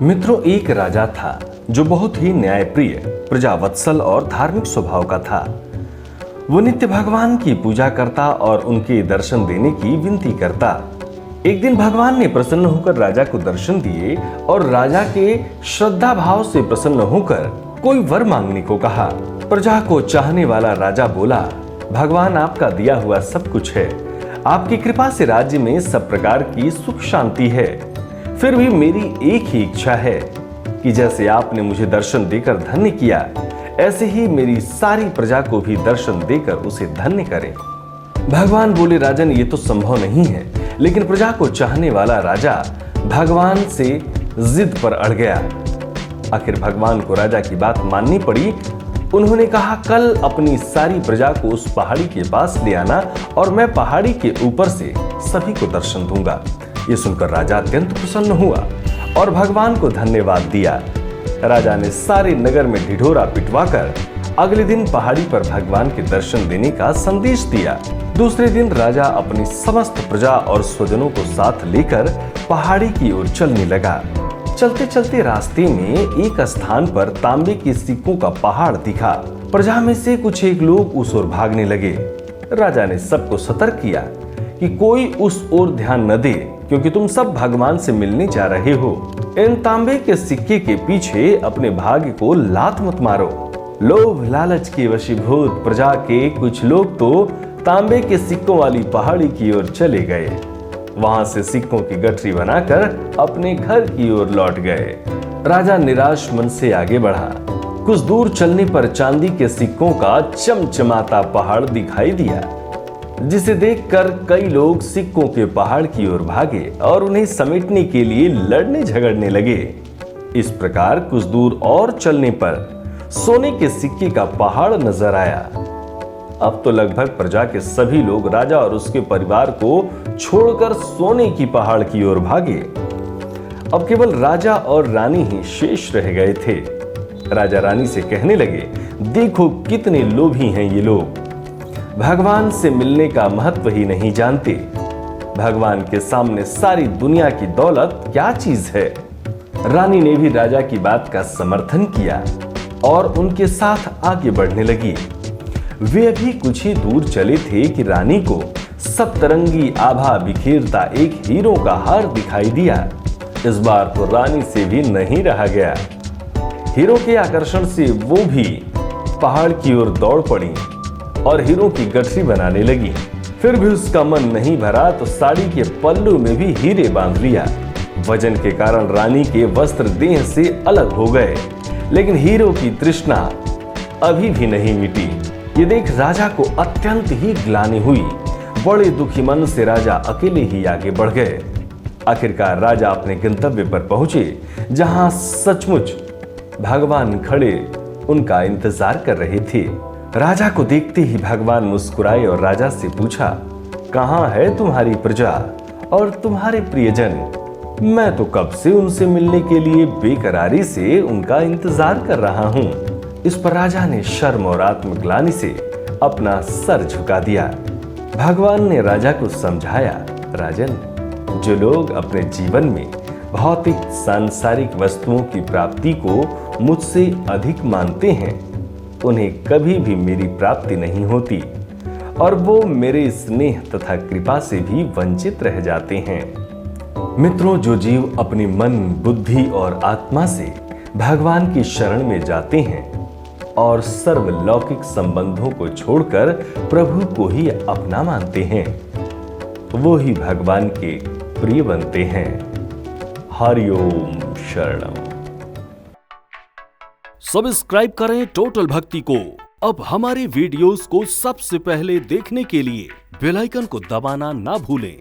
मित्रों, एक राजा था जो बहुत ही न्यायप्रिय, प्रजावत्सल और धार्मिक स्वभाव का था। वो नित्य भगवान की पूजा करता और उनके दर्शन देने की विनती करता। एक दिन भगवान ने प्रसन्न होकर राजा को दर्शन दिए और राजा के श्रद्धा भाव से प्रसन्न होकर कोई वर मांगने को कहा। प्रजा को चाहने वाला राजा बोला, भगवान आपका दिया हुआ सब कुछ है, आपकी कृपा से राज्य में सब प्रकार की सुख शांति है। फिर भी मेरी एक ही इच्छा है कि जैसे आपने मुझे दर्शन देकर धन्य किया, ऐसे ही मेरी सारी प्रजा को भी दर्शन देकर उसे धन्य करें। भगवान बोले, राजन ये तो संभव नहीं है। लेकिन प्रजा को चाहने वाला राजा भगवान से जिद पर अड़ गया। आखिर भगवान को राजा की बात माननी पड़ी। उन्होंने कहा, कल अपनी सारी प्रजा को उस पहाड़ी के पास ले आना और मैं पहाड़ी के ऊपर से सभी को दर्शन दूंगा। ये सुनकर राजा अत्यंत प्रसन्न हुआ और भगवान को धन्यवाद दिया। राजा ने सारे नगर में ढिढोरा पिटवाकर अगले दिन पहाड़ी पर भगवान के दर्शन देने का संदेश दिया। दूसरे दिन राजा अपनी समस्त प्रजा और स्वजनों को साथ लेकर पहाड़ी की ओर चलने लगा। चलते चलते रास्ते में एक स्थान पर तांबे के सिक्कों का पहाड़ दिखा। प्रजा में से कुछ एक लोग उस ओर भागने लगे। राजा ने सबको सतर्क किया कि कोई उस ओर ध्यान न दे, क्योंकि तुम सब भगवान से मिलने जा रहे हो। इन तांबे के सिक्के के पीछे अपने भाग्य को लात मत मारो। लोभ लालच के वशीभूत प्रजा के कुछ लोग तो तांबे के सिक्कों वाली पहाड़ी की ओर चले गए। वहां से सिक्कों की गठरी बनाकर अपने घर की ओर लौट गए। राजा निराश मन से आगे बढ़ा। कुछ दूर चलने पर चांदी के सिक्कों का चमचमाता पहाड़ दिखाई दिया, जिसे देखकर कई लोग सिक्कों के पहाड़ की ओर भागे और उन्हें समेटने के लिए लड़ने झगड़ने लगे। इस प्रकार कुछ दूर और चलने पर सोने के सिक्के का पहाड़ नजर आया। अब तो लगभग प्रजा के सभी लोग राजा और उसके परिवार को छोड़कर सोने की पहाड़ की ओर भागे। अब केवल राजा और रानी ही शेष रह गए थे। राजा रानी से कहने लगे, देखो कितने लोभी हैं ये लोग, भगवान से मिलने का महत्व ही नहीं जानते। भगवान के सामने सारी दुनिया की दौलत क्या चीज है। रानी ने भी राजा की बात का समर्थन किया और उनके साथ आगे बढ़ने लगी। वे अभी कुछ ही दूर चले थे कि रानी को सप्तरंगी आभा बिखेरता एक हीरो का हार दिखाई दिया। इस बार तो रानी से भी नहीं रहा गया। हीरो के आकर्षण से वो भी पहाड़ की ओर दौड़ पड़ी और हीरो की गठरी बनाने लगी। फिर भी उसका मन नहीं भरा तो साड़ी के पल्लू में भी हीरे बांध लिया। वजन के कारण रानी के वस्त्र देह से अलग हो गए, लेकिन हीरो की तृष्णा अभी भी नहीं मिटी। ये देख राजा को अत्यंत ही ग्लानि हुई। बड़े दुखी मन से राजा अकेले ही आगे बढ़ गए। आखिरकार राजा अपने गंतव्य पर पहुंचे, जहां सचमुच भगवान खड़े उनका इंतजार कर रहे थे। राजा को देखते ही भगवान मुस्कुराए और राजा से पूछा, कहां है तुम्हारी प्रजा और तुम्हारे प्रियजन? मैं तो कब से उनसे मिलने के लिए बेकरारी से उनका इंतजार कर रहा हूं। इस पर राजा ने शर्म और आत्मग्लानि से अपना सर झुका दिया। भगवान ने राजा को समझाया, राजन, जो लोग अपने जीवन में भौतिक सांसारिक वस्तुओं की प्राप्ति को मुझसे अधिक मानते हैं, उन्हें कभी भी मेरी प्राप्ति नहीं होती और वो मेरे स्नेह तथा कृपा से भी वंचित रह जाते हैं। मित्रों, जो जीव अपनी मन, बुद्धि और आत्मा से भगवान की शरण में जाते हैं और सर्वलौकिक संबंधों को छोड़कर प्रभु को ही अपना मानते हैं, वो ही भगवान के प्रिय बनते हैं। हरिओम शरणम। सब्सक्राइब करें टोटल भक्ति को। अब हमारे वीडियोस को सबसे पहले देखने के लिए बेल आइकन को दबाना ना भूलें।